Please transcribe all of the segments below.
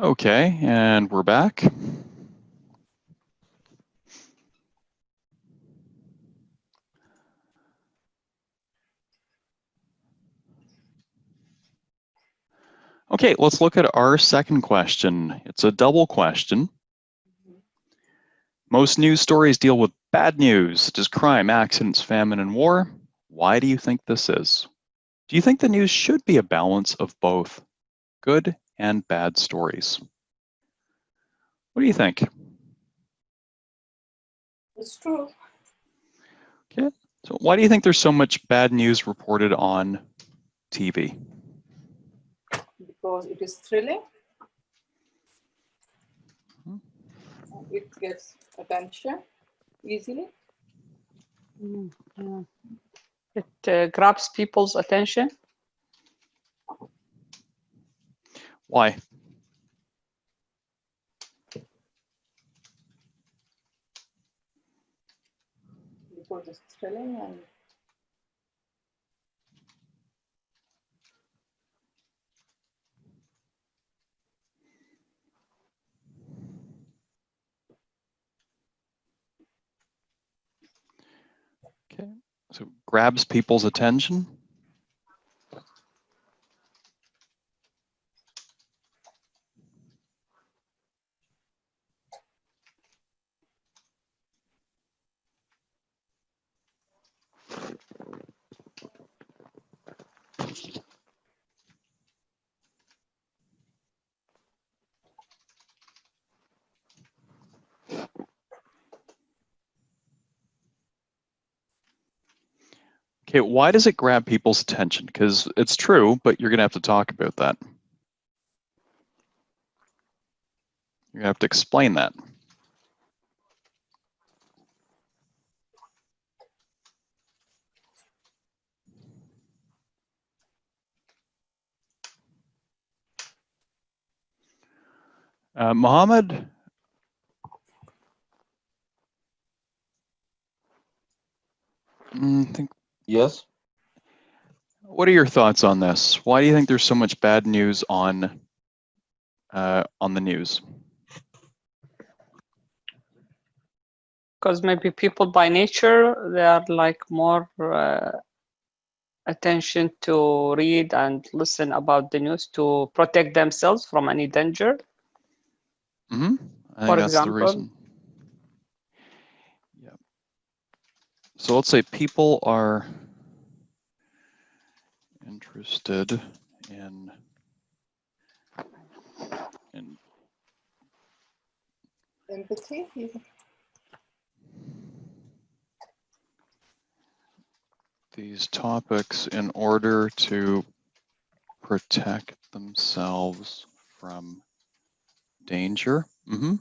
Okay, and we're back. Okay, let's look at our second question. It's a double question. Most news stories deal with bad news, such as crime, accidents, famine, and war. Why do you think this is? Do you think the news should be a balance of both good and bad stories? What do you think? It's true. Okay, so why do you think there's so much bad news reported on TV? Because it is thrilling. It gets attention easily. Yeah. It grabs people's attention. Why? Because it's thrilling and Okay, so grabs people's attention. Okay, why does it grab people's attention? Because it's true, but you're going to have to talk about that. You're going to have to explain that. Mohammed? Yes. What are your thoughts on this? Why do you think there's so much bad news on the news? Because maybe people by nature, they are like more attention to read and listen about the news to protect themselves from any danger. Mm-hmm. I think For that's example. the reason. Yeah. So let's say people are interested in empathy. these topics in order to protect themselves from danger. Mm-hmm.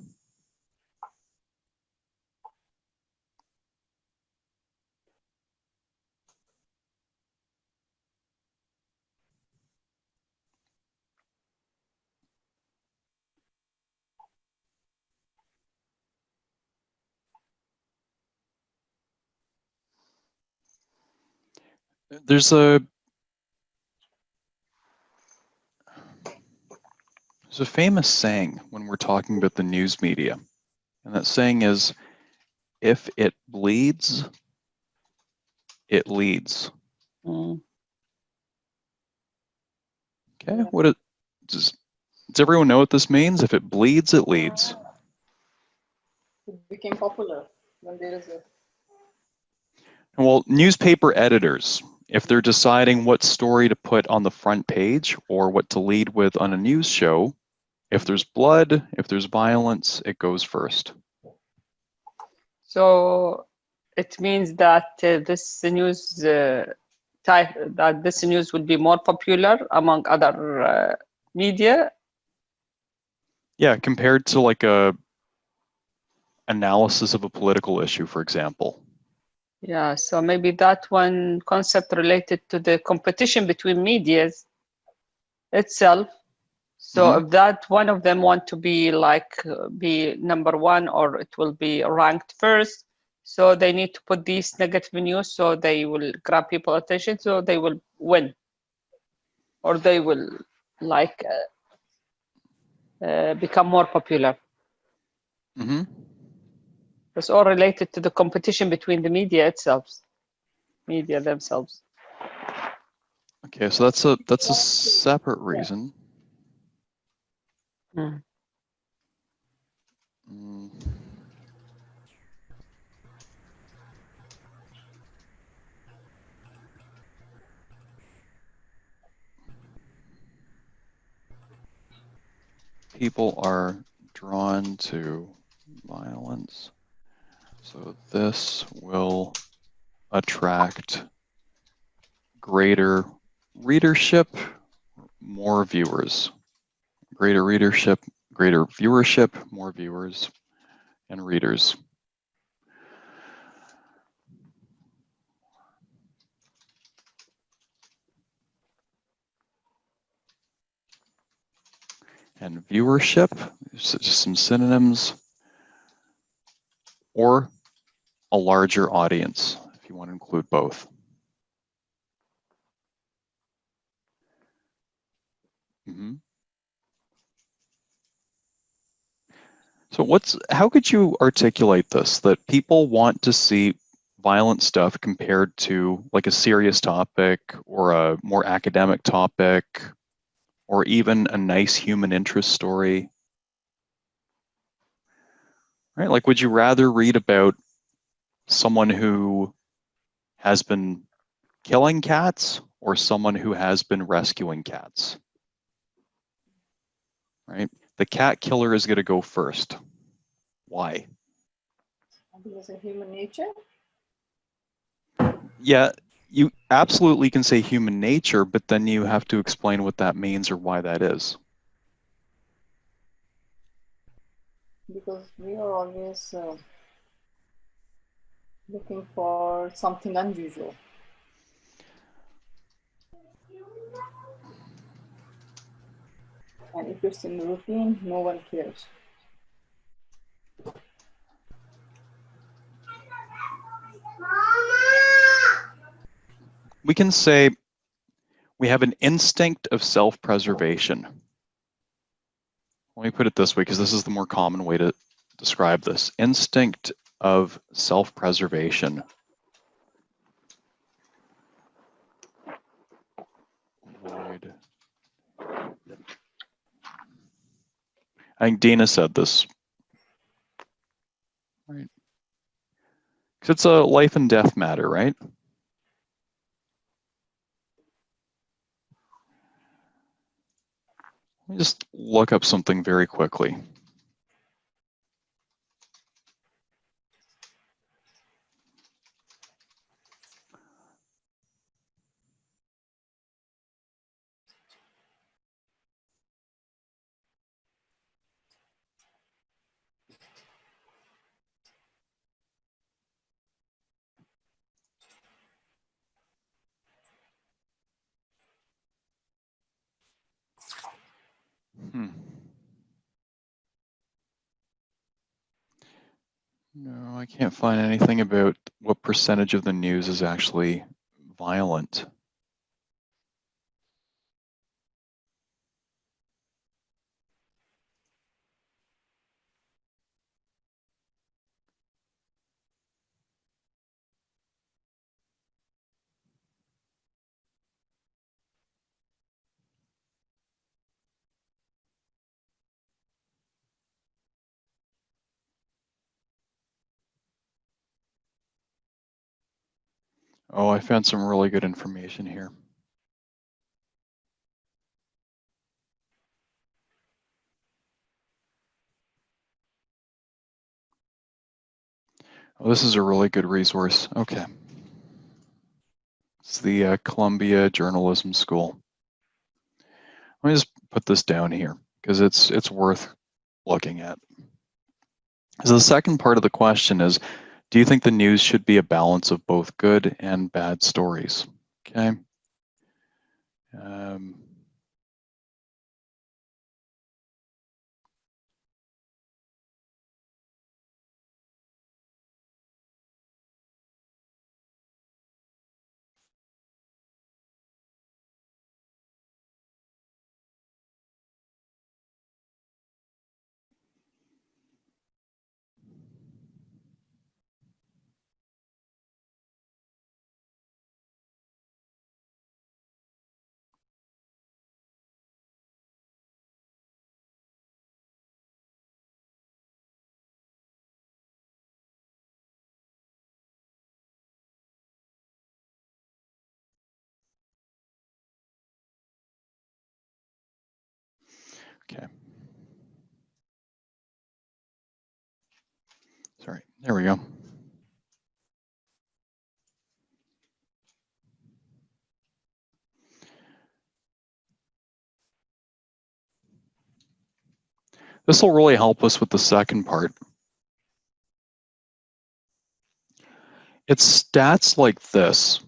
There's a famous saying when we're talking about the news media, and that saying is, if it bleeds, it leads. Mm. Okay, Yeah. what does everyone know what this means? If it bleeds, it leads. It became popular when there is a Well, newspaper editors, if they're deciding what story to put on the front page or what to lead with on a news show, if there's blood, if there's violence, it goes first. So it means that this news this news will be more popular among other media. Yeah, compared to like a analysis of a political issue, for example. Yeah, so maybe that one concept related to the competition between medias itself. So if that one of them want to be like be number one, or it will be ranked first, so they need to put these negative news so they will grab people attention, so they will win, or they will like become more popular. Mm-hmm. It's all related to the competition between the media themselves. Okay, so that's a separate reason. Mm. Mm. People are drawn to violence, so this will attract greater readership, more viewers. Greater readership, greater viewership, more viewers and readers. And viewership, just some synonyms, or a larger audience, if you want to include both. Mm-hmm. So how could you articulate this, that people want to see violent stuff compared to like a serious topic or a more academic topic or even a nice human interest story? Right? Like, would you rather read about someone who has been killing cats or someone who has been rescuing cats? Right? The cat killer is going to go first. Why? Because of human nature. Yeah, you absolutely can say human nature, but then you have to explain what that means or why that is. Because we are always looking for something unusual. And if it's in routine, no one cares. We can say we have an instinct of self-preservation. Let me put it this way, because this is the more common way to describe this. Instinct of self-preservation. Avoid. I think Dina said this, right? Because it's a life and death matter, right? Let me just look up something very quickly. No, I can't find anything about what percentage of the news is actually violent. Oh, I found some really good information here. Oh, this is a really good resource. Okay. It's the Columbia Journalism School. Let me just put this down here because it's worth looking at. So the second part of the question is, do you think the news should be a balance of both good and bad stories? Okay. Um, Okay. Sorry, there we go. This will really help us with the second part. It's stats like this.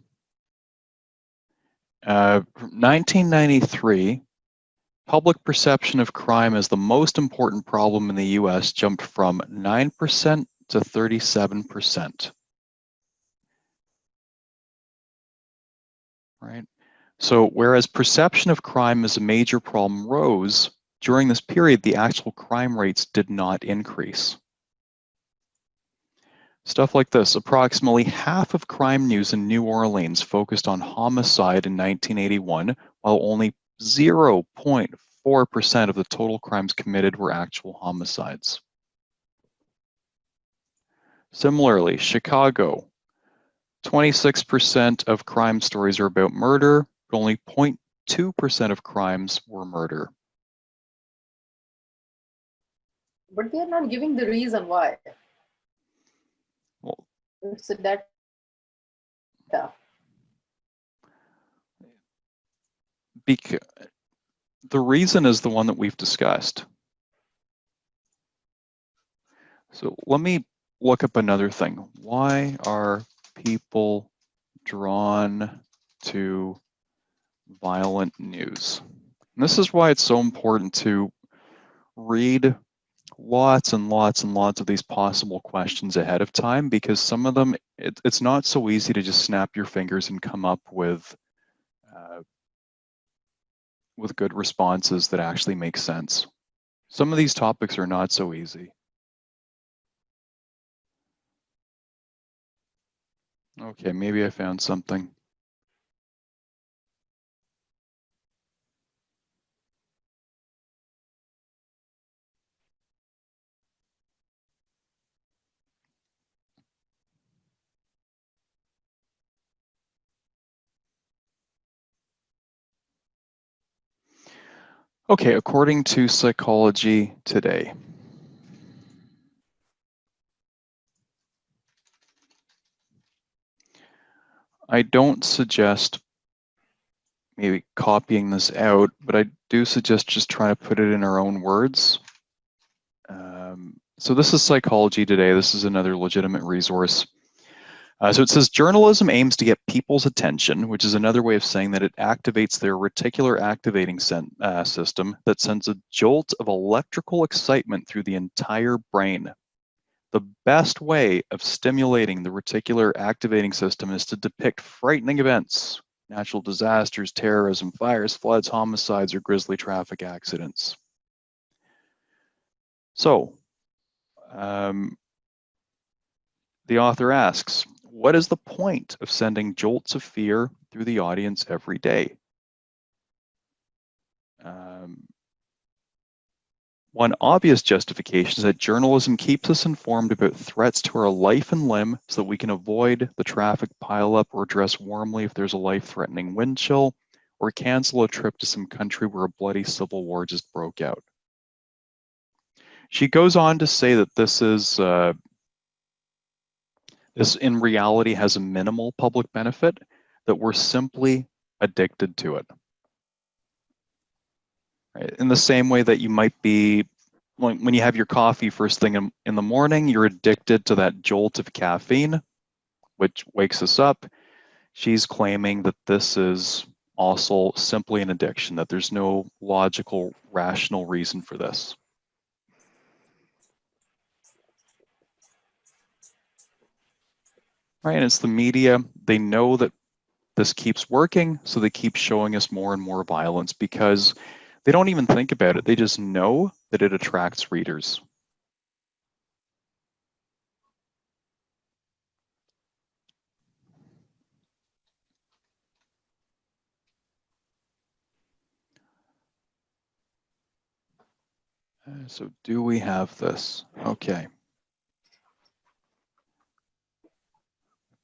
1993, public perception of crime as the most important problem in the US jumped from 9% to 37%. Right? So whereas perception of crime as a major problem rose, during this period, the actual crime rates did not increase. Stuff like this, approximately half of crime news in New Orleans focused on homicide in 1981, while only 0.4% of the total crimes committed were actual homicides. Similarly, Chicago, 26% of crime stories are about murder, but only 0.2% of crimes were murder. But they are not giving the reason why. Well, it's a data. Because the reason is the one that we've discussed. So let me look up another thing. Why are people drawn to violent news? And this is why it's so important to read lots and lots and lots of these possible questions ahead of time, because some of them, it's not so easy to just snap your fingers and come up with good responses that actually make sense. Some of these topics are not so easy. Okay, maybe I found something. Okay, according to Psychology Today. I don't suggest maybe copying this out, but I do suggest just trying to put it in our own words. So this is Psychology Today. This is another legitimate resource. So it says, journalism aims to get people's attention, which is another way of saying that it activates their reticular activating system that sends a jolt of electrical excitement through the entire brain. The best way of stimulating the reticular activating system is to depict frightening events, natural disasters, terrorism, fires, floods, homicides, or grisly traffic accidents. So, the author asks, what is the point of sending jolts of fear through the audience every day? One obvious justification is that journalism keeps us informed about threats to our life and limb so that we can avoid the traffic pileup or dress warmly if there's a life-threatening wind chill, or cancel a trip to some country where a bloody civil war just broke out. She goes on to say that this in reality has a minimal public benefit, that we're simply addicted to it. Right? In the same way that you might be, when you have your coffee first thing in the morning, you're addicted to that jolt of caffeine, which wakes us up. She's claiming that this is also simply an addiction, that there's no logical, rational reason for this. Right, and it's the media. They know that this keeps working, so they keep showing us more and more violence because they don't even think about it. They just know that it attracts readers. So do we have this? Okay.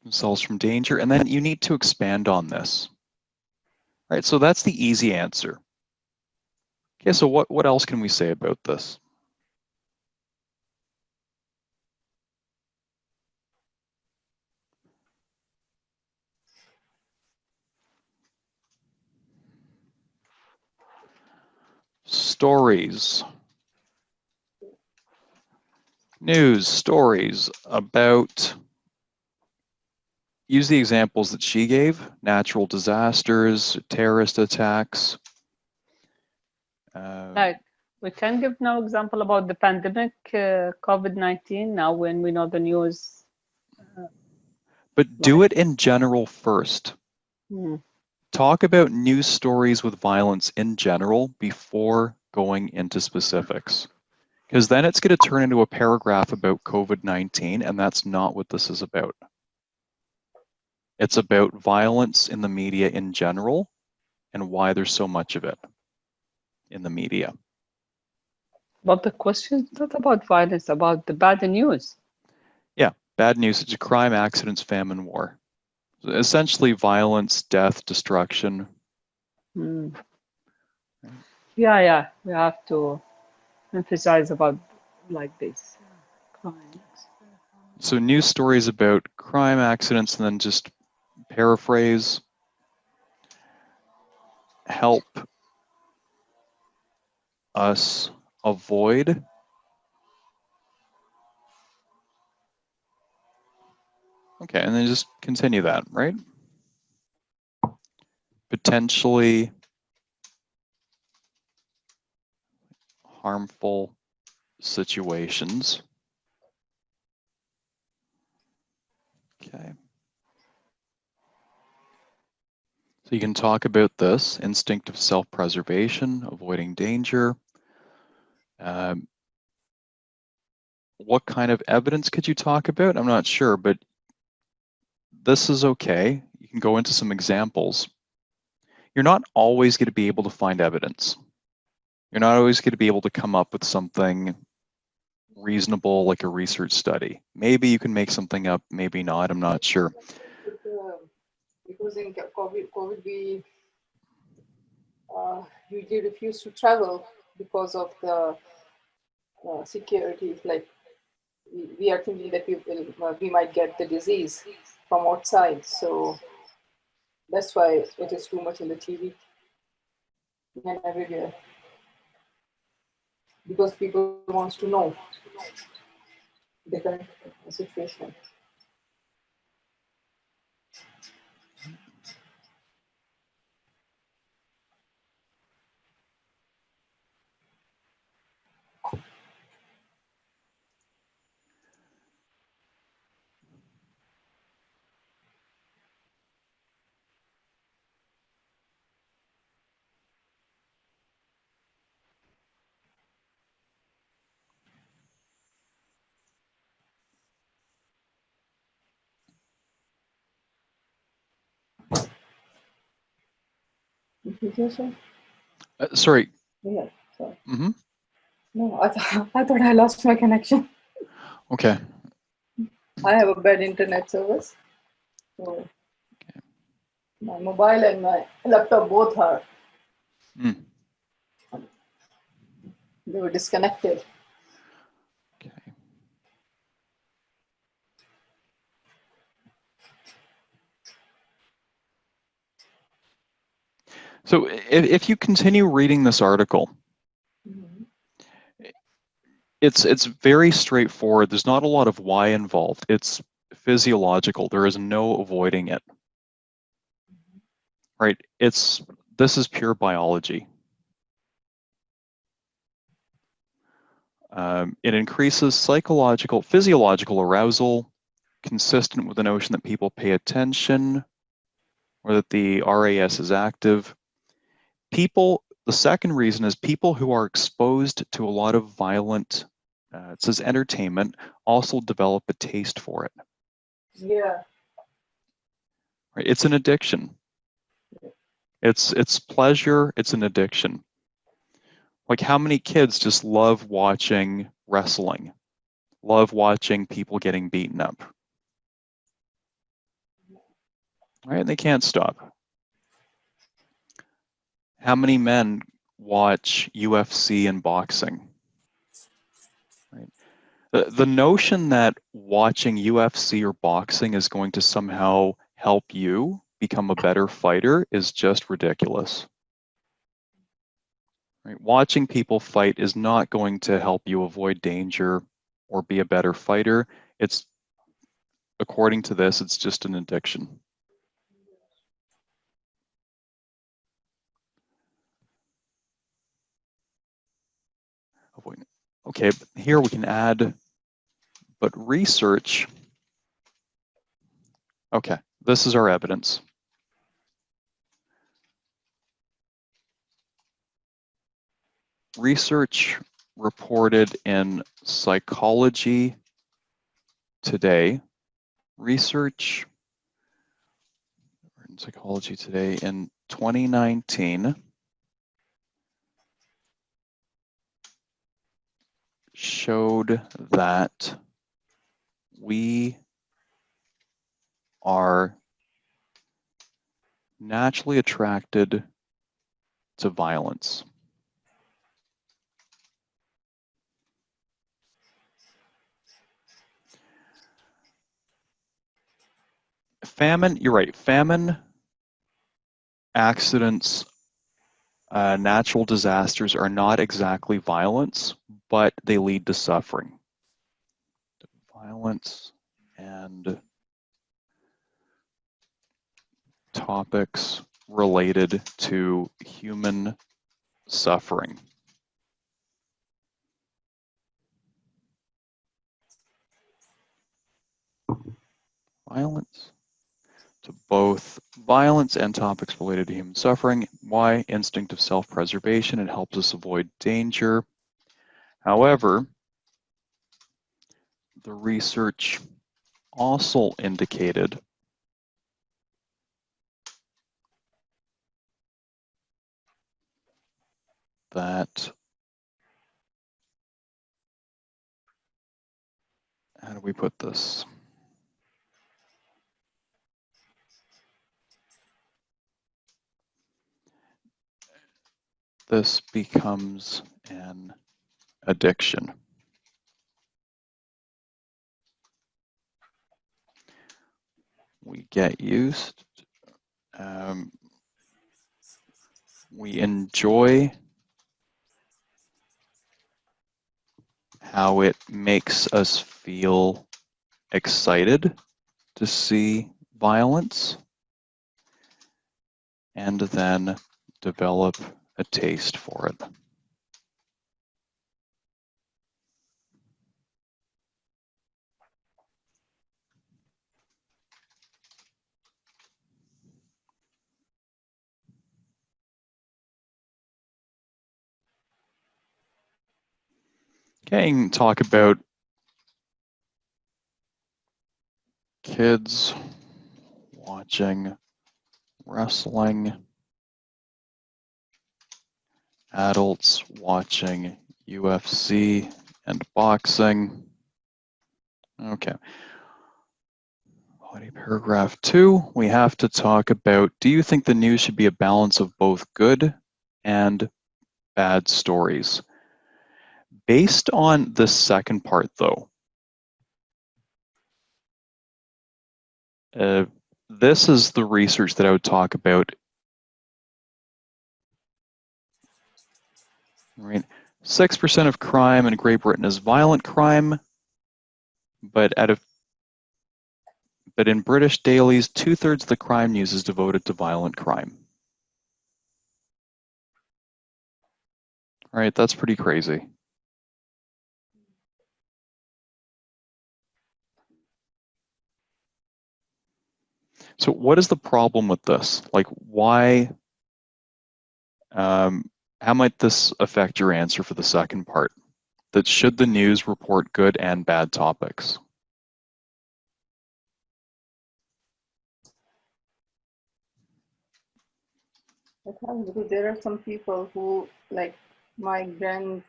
Themselves from danger, and then you need to expand on this. Right, so that's the easy answer. Okay, so what else can we say about this? Stories. News stories about, use the examples that she gave, natural disasters, terrorist attacks. Like, we can give no example about the pandemic, COVID-19, now when we know the news. But do it in general first. Hmm. Talk about news stories with violence in general before going into specifics. Because then it's going to turn into a paragraph about COVID-19, and that's not what this is about. It's about violence in the media in general and why there's so much of it in the media. But the question is not about violence, about the bad news. Yeah, bad news, it's crime, accidents, famine, war. Essentially violence, death, destruction. Hmm. Yeah, we have to emphasize about like this. Crimes. So news stories about crime, accidents, and then just paraphrase, help us avoid okay, and then just continue that, right? Potentially harmful situations. Okay. So you can talk about this, instinct of self-preservation, avoiding danger. What kind of evidence could you talk about? I'm not sure, but this is okay. You can go into some examples. You're not always going to be able to find evidence. You're not always going to be able to come up with something reasonable like a research study. Maybe you can make something up, maybe not, I'm not sure. Because in COVID we usually refuse to travel because of the security. Like we are thinking that we might get the disease from outside, so that's why it is too much in the TV and everywhere, because people wants to know the current situation. Sorry. Yeah, sorry. Mm-hmm. No, I thought I lost my connection. Okay. I have a bad internet service, so my mobile and my laptop both are they were disconnected. Okay. So if you continue reading this article, it's very straightforward. There's not a lot of why involved. It's physiological. There is no avoiding it. Right? This is pure biology. It increases physiological arousal, consistent with the notion that people pay attention or that the RAS is active. The second reason is people who are exposed to a lot of violent, it says entertainment, also develop a taste for it. Yeah. Right? It's an addiction. It's pleasure, it's an addiction. Like how many kids just love watching wrestling, love watching people getting beaten up, right? They can't stop. How many men watch UFC and boxing. Right? The notion that watching UFC or boxing is going to somehow help you become a better fighter is just ridiculous. Right? Watching people fight is not going to help you avoid danger or be a better fighter. It's, according to this, it's just an addiction. Okay, here we can add, but research. Okay, this is our evidence. Research reported in Psychology Today. Research in Psychology Today in 2019 showed that we are naturally attracted to violence. Famine, you're right, famine, accidents, natural disasters are not exactly violence, but they lead to suffering. Violence and topics related to human suffering. Violence. To both violence and topics related to human suffering. Why? Instinct of self-preservation. It helps us avoid danger. However, the research also indicated that, how do we put this? This becomes an addiction. We get used, we enjoy how it makes us feel excited to see violence, and then develop a taste for it. Okay, and talk about kids watching wrestling, adults watching UFC and boxing. Okay. Body paragraph 2, we have to talk about, do you think the news should be a balance of both good and bad stories? Based on the second part, though, this is the research that I would talk about. Right, 6% of crime in Great Britain is violent crime, but in British dailies, 2/3 of the crime news is devoted to violent crime. All right, that's pretty crazy. So what is the problem with this? Like, why, how might this affect your answer for the second part? That should the news report good and bad topics? Because there are some people who, like my grandparents,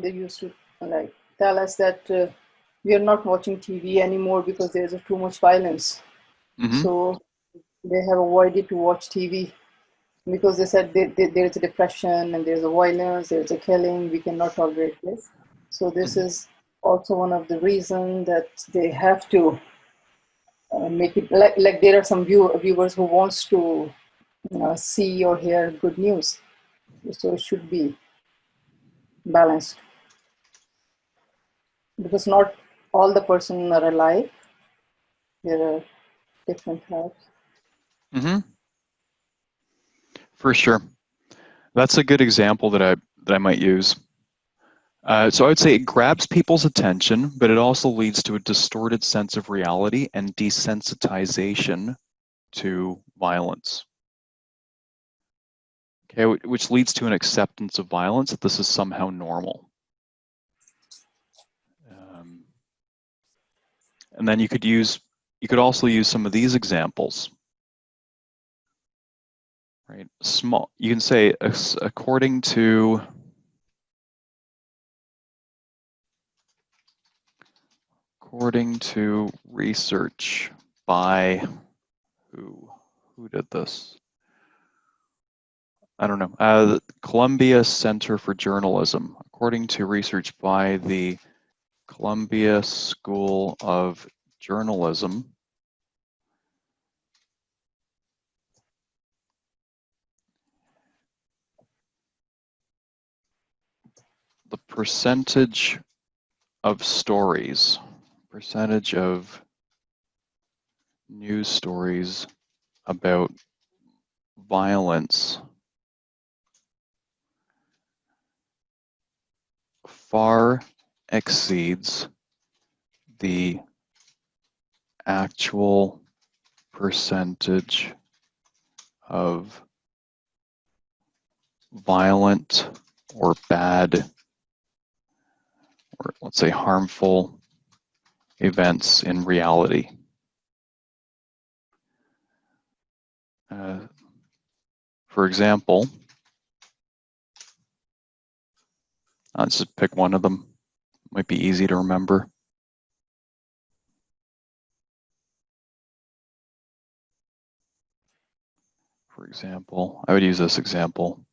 they used to like tell us that we are not watching TV anymore because there's too much violence. Mm-hmm. So they have avoided to watch TV. because they said there is a depression and there's a violence, there's a killing, we cannot tolerate this. So this is also one of the reasons that they have to make it like there are some viewers who wants to see or hear good news. So it should be balanced, because not all the persons are alike. There are different types. Mm-hmm. For sure. That's a good example that I might use. So I would say it grabs people's attention, but it also leads to a distorted sense of reality and desensitization to violence. Okay, which leads to an acceptance of violence, that this is somehow normal. And then you could also use some of these examples. Right, small. You can say according to research by who did this? I don't know. The Columbia Center for Journalism. According to research by the Columbia School of Journalism, the percentage of stories, percentage of news stories about violence far exceeds the actual percentage of violent or bad, or let's say harmful events in reality. For example, let's just pick one of them. Might be easy to remember. For example, I would use this example.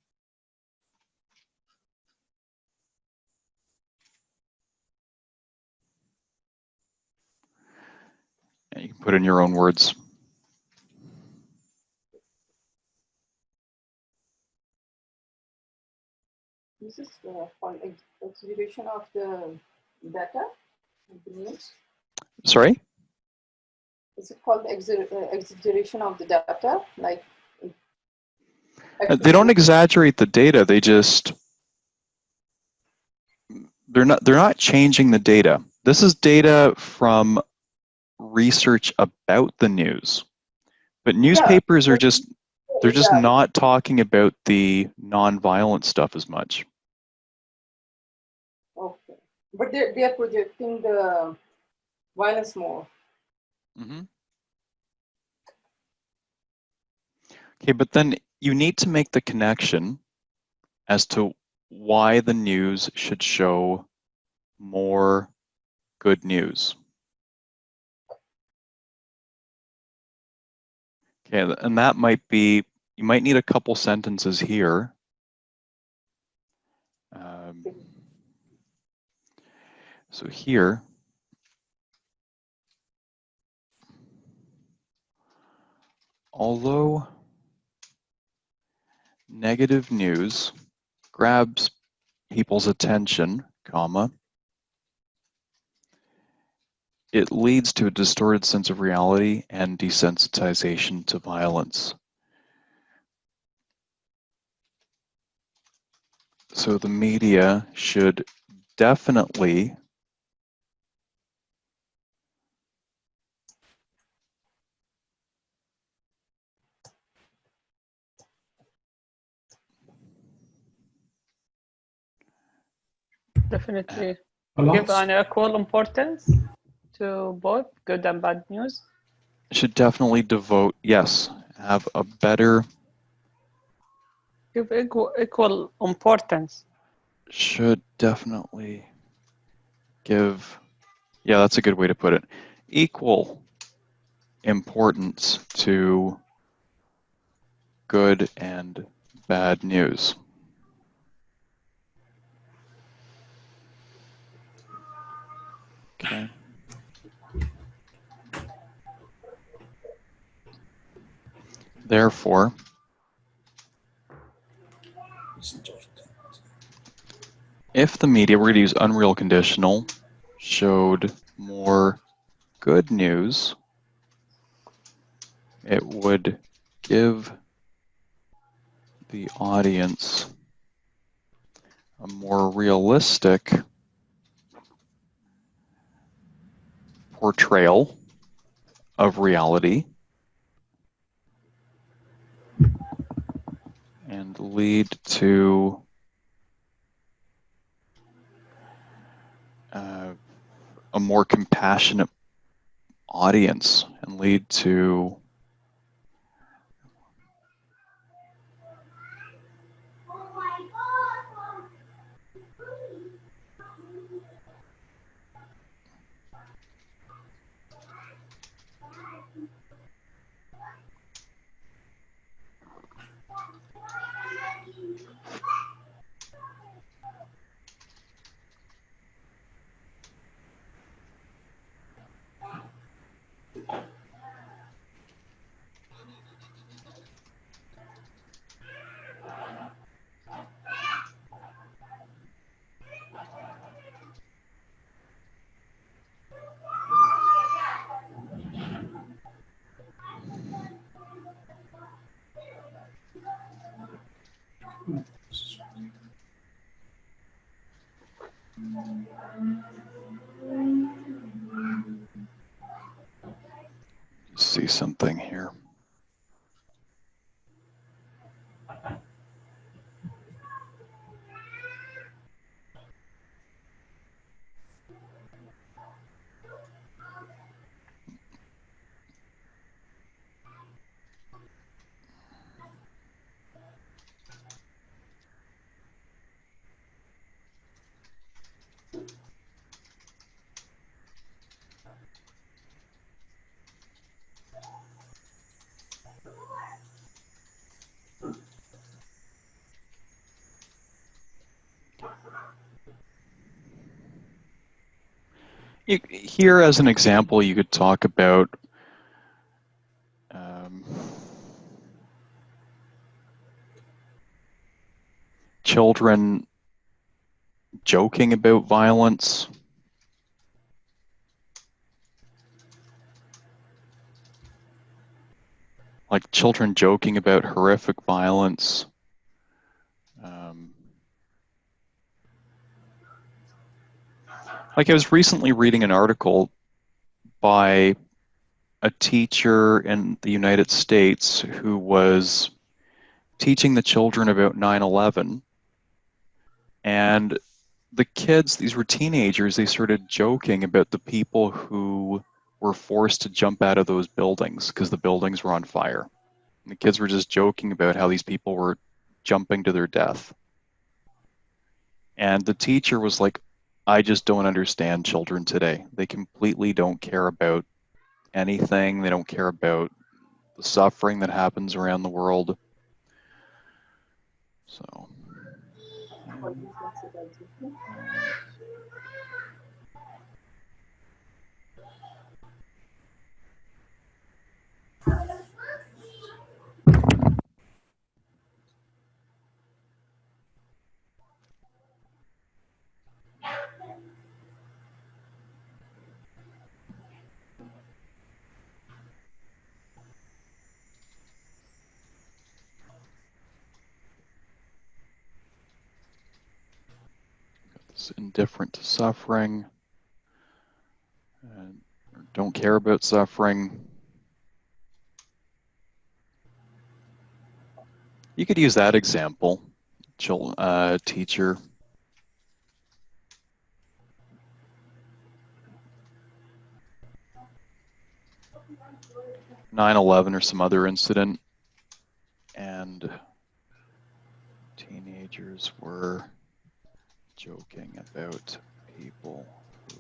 And you can put in your own words. This is called exaggeration of the data of the news. Sorry? Is it called exaggeration of the data? Like They don't exaggerate the data. They just they're not changing the data. This is data from research about the news. But newspapers are just not talking about the non-violent stuff as much. Okay, but they are projecting the violence more. Mm-hmm. Okay, but then you need to make the connection as to why the news should show more good news. Okay, and that might be, you might need a couple sentences here. So here, although negative news grabs people's attention, comma, it leads to a distorted sense of reality and desensitization to violence. So the media should definitely Definitely give an equal importance to both good and bad news. should definitely devote, yes, have a better, Give equal importance. should definitely give, yeah, that's a good way to put it, equal importance to good and bad news? Okay. Therefore, if the media, we're going to use unreal conditional, showed more good news, it would give the audience a more realistic portrayal of reality and lead to a more compassionate audience and lead to see something here. Here, as an example, you could talk about children joking about violence, like children joking about horrific violence. Like I was recently reading an article by a teacher in the United States who was teaching the children about 9/11, and the kids, these were teenagers, they started joking about the people who were forced to jump out of those buildings because the buildings were on fire. And the kids were just joking about how these people were jumping to their death. And the teacher was like, I just don't understand children today. They completely don't care about anything. They don't care about the suffering that happens around the world. So. Indifferent to suffering, don't care about suffering. You could use that example, teacher. 9/11 or some other incident, and teenagers were joking about people who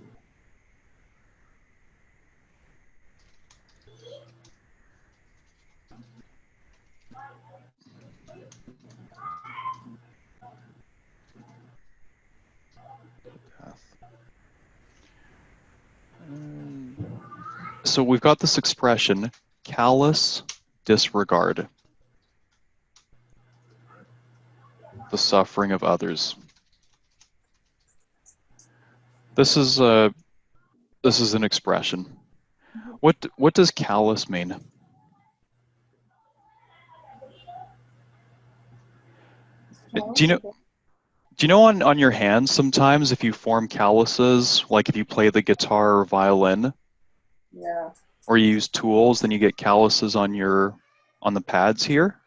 So we've got this expression, callous disregard, the suffering of others. This is an expression. What does callous mean? Do you know on your hands sometimes if you form calluses, like if you play the guitar or violin, Yeah. or you use tools, then you get calluses on the pads here?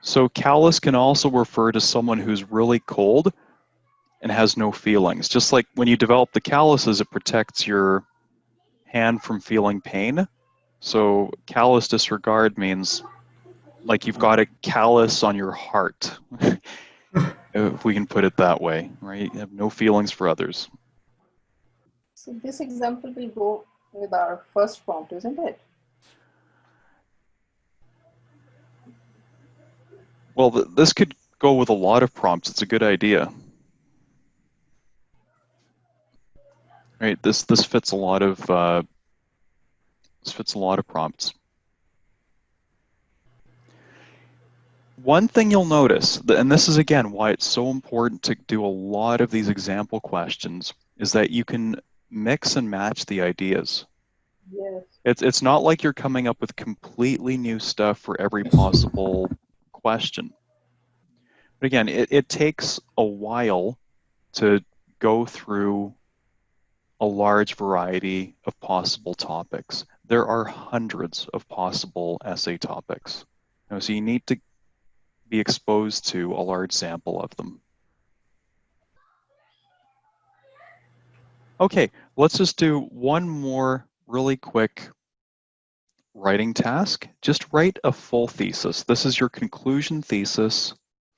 So callous can also refer to someone who's really cold and has no feelings. Just like when you develop the calluses, it protects your hand from feeling pain. So callous disregard means like you've got a callus on your heart, if we can put it that way, right? You have no feelings for others. So this example will go with our first prompt, isn't it? Well, this could go with a lot of prompts. It's a good idea. Right, this fits a lot of prompts. One thing you'll notice, and this is again why it's so important to do a lot of these example questions, is that you can mix and match the ideas. Yes. It's not like you're coming up with completely new stuff for every possible question. But again, it takes a while to go through a large variety of possible topics. There are hundreds of possible essay topics. So you need to be exposed to a large sample of them. Okay, let's just do one more really quick writing task. Just write a full thesis. This is your conclusion thesis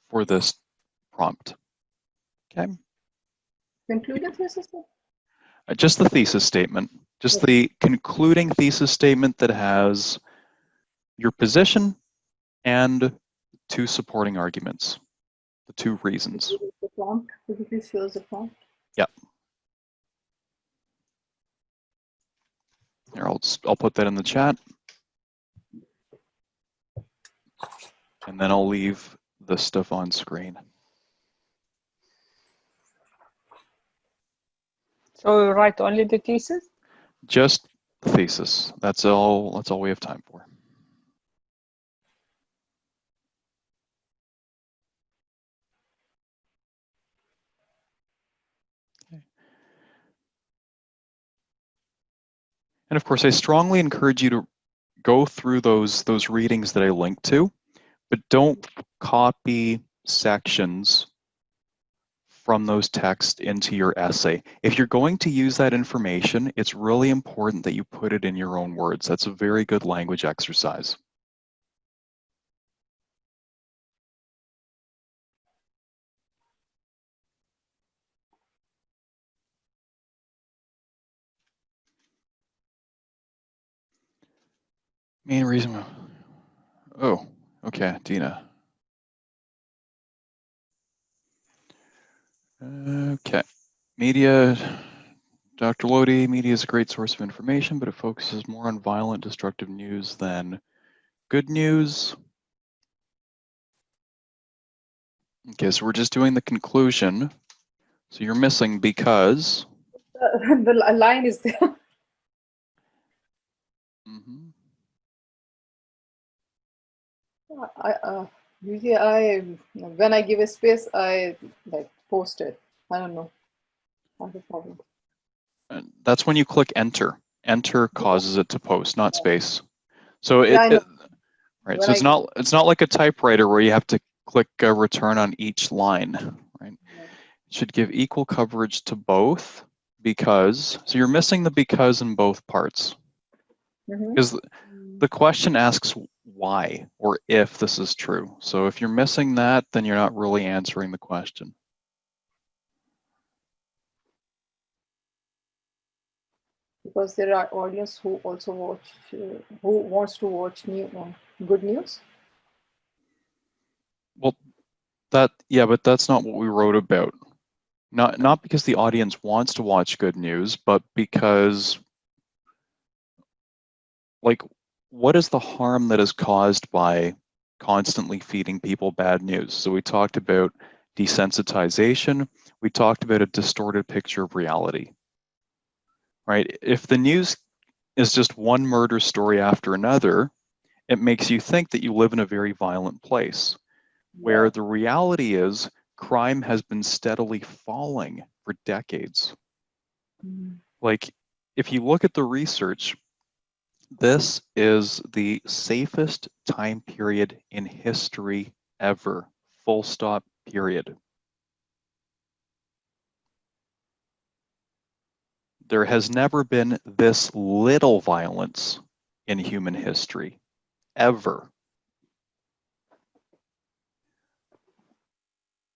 for this prompt. Okay? Concluding thesis? Just the thesis statement. Just the concluding thesis statement that has your position and two supporting arguments, the two reasons. The prompt. Could you please show us the prompt? Yep. Here, I'll put that in the chat. And then I'll leave this stuff on screen. So we write only the thesis? Just the thesis. That's all we have time for. Okay. And of course, I strongly encourage you to go through those readings that I linked to, but don't copy sections from those texts into your essay. If you're going to use that information, it's really important that you put it in your own words. That's a very good language exercise. Main reason. Oh, okay, Dina. Okay, media. Dr. Lodi, media is a great source of information, but it focuses more on violent, destructive news than good news. Okay, so we're just doing the conclusion. So you're missing because. The line is there. Mm-hmm. Usually when I give a space, I like post it. I don't know. Not a problem. And that's when you click enter. Enter causes it to post, not space. So Yeah, I know. right. When So it's not like a typewriter where you have to click return on each line, right? Yeah. It should give equal coverage to both because. So you're missing the because in both parts. Because the question asks why or if this is true. So if you're missing that, then you're not really answering the question. Because there are audience who also watch, who wants to watch good news. Well, but that's not what we wrote about. Not because the audience wants to watch good news, but because, like, what is the harm that is caused by constantly feeding people bad news? So we talked about desensitization. We talked about a distorted picture of reality, right? If the news is just one murder story after another, it makes you think that you live in a very violent place, where the reality is crime has been steadily falling for decades. Like, if you look at the research, this is the safest time period in history ever, full stop, period. There has never been this little violence in human history, ever.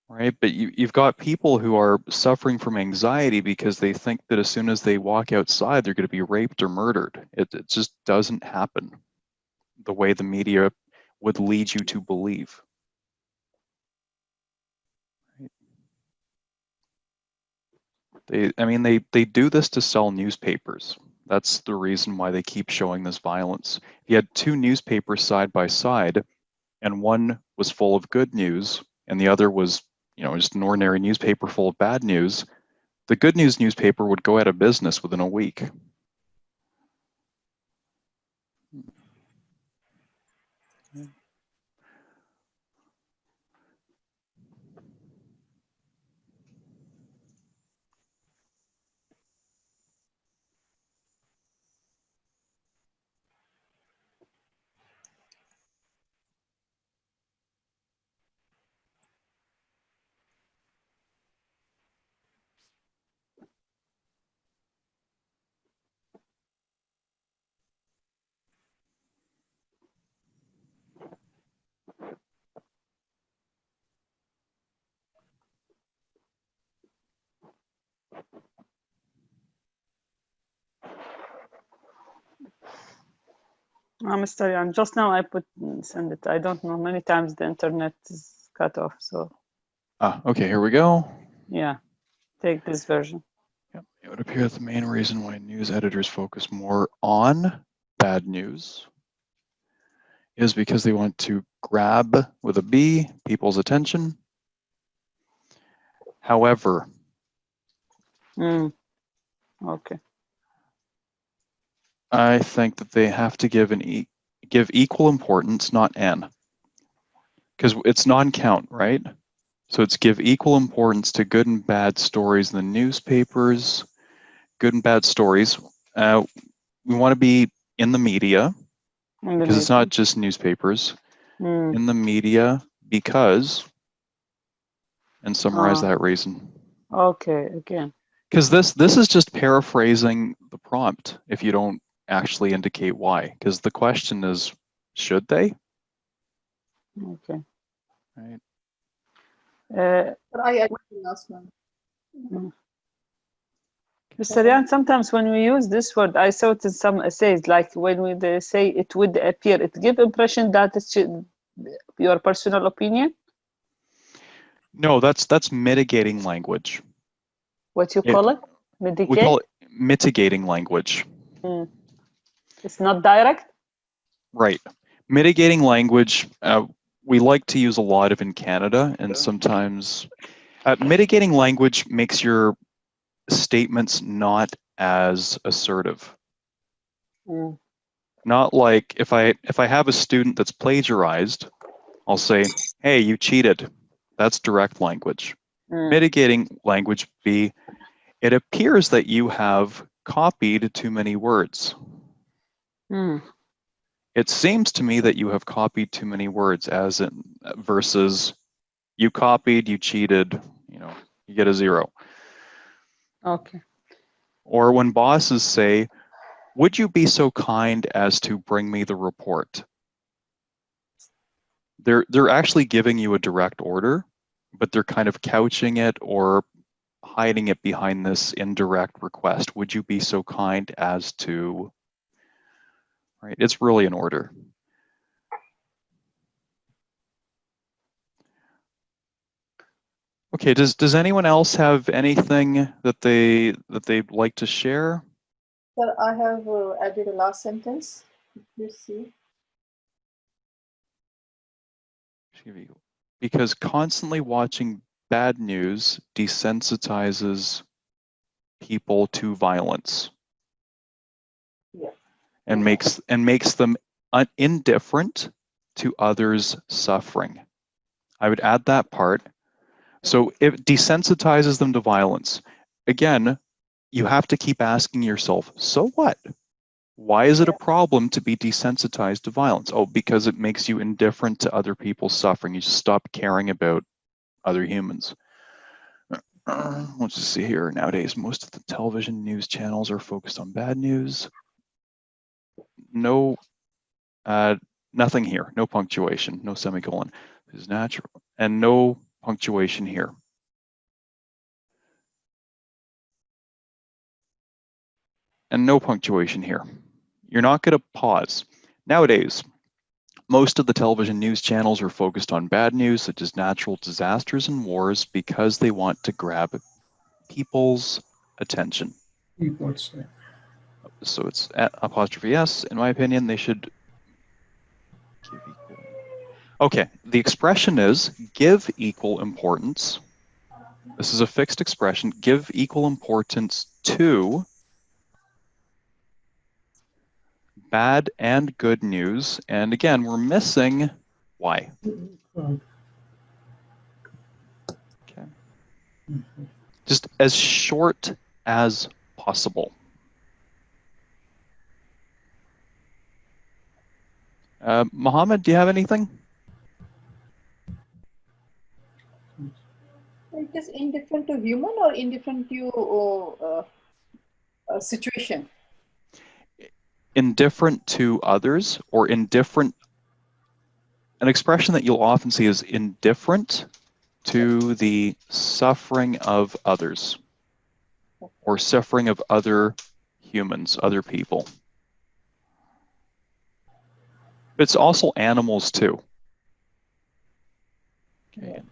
Right, but you've got people who are suffering from anxiety because they think that as soon as they walk outside, they're going to be raped or murdered. It just doesn't happen the way the media would lead you to believe. They do this to sell newspapers. That's the reason why they keep showing this violence. If you had two newspapers side by side, and one was full of good news, and the other was, just an ordinary newspaper full of bad news, the good news newspaper would go out of business within a week. Mr. Yan, just now I send it. I don't know, many times the internet is cut off, so. Okay, here we go. Yeah, take this version. Yep. It would appear that the main reason why news editors focus more on bad news is because they want to grab, with a B, people's attention. However, Okay. I think that they have to give equal importance, not N, because it's non-count, right? So it's give equal importance to good and bad stories in the newspapers, good and bad stories. We want to be in the media, because it's not just newspapers, in the media because, and summarize that reason. Okay, again. Because this is just paraphrasing the prompt if you don't actually indicate why. Because the question is, should they? Okay. Right. But I agree with the last one. Mr. Yan, sometimes when we use this word, I saw it in some essays, like when they say it would appear, it gives impression that it's your personal opinion. No, that's mitigating language. What you call it? Mitigate? We call it mitigating language. It's not direct? Right. Mitigating language, we like to use a lot of in Canada, and sometimes mitigating language makes your statements not as assertive. Not like if I have a student that's plagiarized, I'll say, hey, you cheated. That's direct language. Mitigating language would be, it appears that you have copied too many words. It seems to me that you have copied too many words, as in versus you copied, you cheated, you get a 0. Okay. Or when bosses say, would you be so kind as to bring me the report? They're actually giving you a direct order, but they're kind of couching it or hiding it behind this indirect request. Would you be so kind as to, right? It's really an order. Okay, does anyone else have anything that they'd like to share? Sir, I have added a last sentence. You see. Because constantly watching bad news desensitizes people to violence. Yeah. And makes them indifferent to others' suffering. I would add that part. So it desensitizes them to violence. Again, you have to keep asking yourself, so what? Why is it a problem to be desensitized to violence? Oh, because it makes you indifferent to other people's suffering. You just stop caring about other humans. Let's just see here. Nowadays, most of the television news channels are focused on bad news. No, nothing here. No punctuation, no semicolon. This is natural. And no punctuation here. And no punctuation here. You're not going to pause. Nowadays, most of the television news channels are focused on bad news, such as natural disasters and wars, because they want to grab people's attention. So it's apostrophe S. In my opinion, they should give equal. Okay, the expression is give equal importance. This is a fixed expression. Give equal importance to bad and good news. And again, we're missing why. Okay. Just as short as possible. Mohammed, do you have anything? It is indifferent to human or indifferent to situation? Indifferent to others, or indifferent. An expression that you'll often see is indifferent to the suffering of others, or suffering of other humans, other people. But it's also animals too. Okay.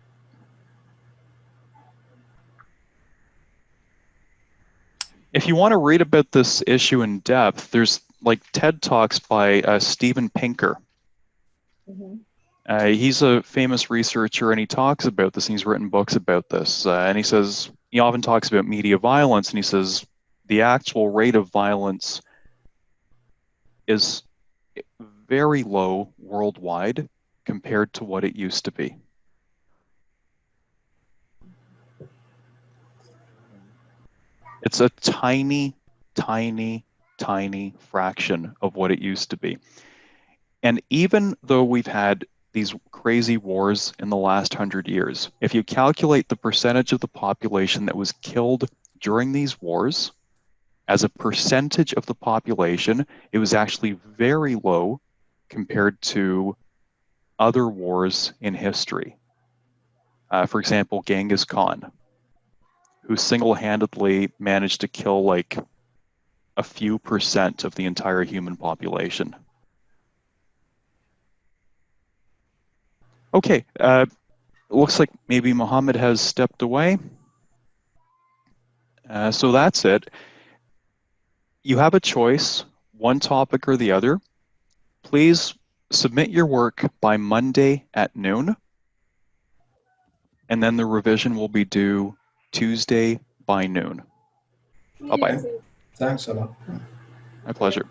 If you want to read about this issue in depth, there's like TED Talks by Steven Pinker. He's a famous researcher, and he talks about this, and he's written books about this. And he says, he often talks about media violence, and he says the actual rate of violence is very low worldwide compared to what it used to be. It's a tiny, tiny, tiny fraction of what it used to be. And even though we've had these crazy wars in the last 100 years, if you calculate the percentage of the population that was killed during these wars, as a percentage of the population, it was actually very low compared to other wars in history. For example, Genghis Khan, who single-handedly managed to kill like a few percent of the entire human population. Okay, looks like maybe Mohammed has stepped away. So that's it. You have a choice, one topic or the other. Please submit your work by Monday at noon, and then the revision will be due Tuesday by noon. Bye-bye. Thanks a lot. My pleasure.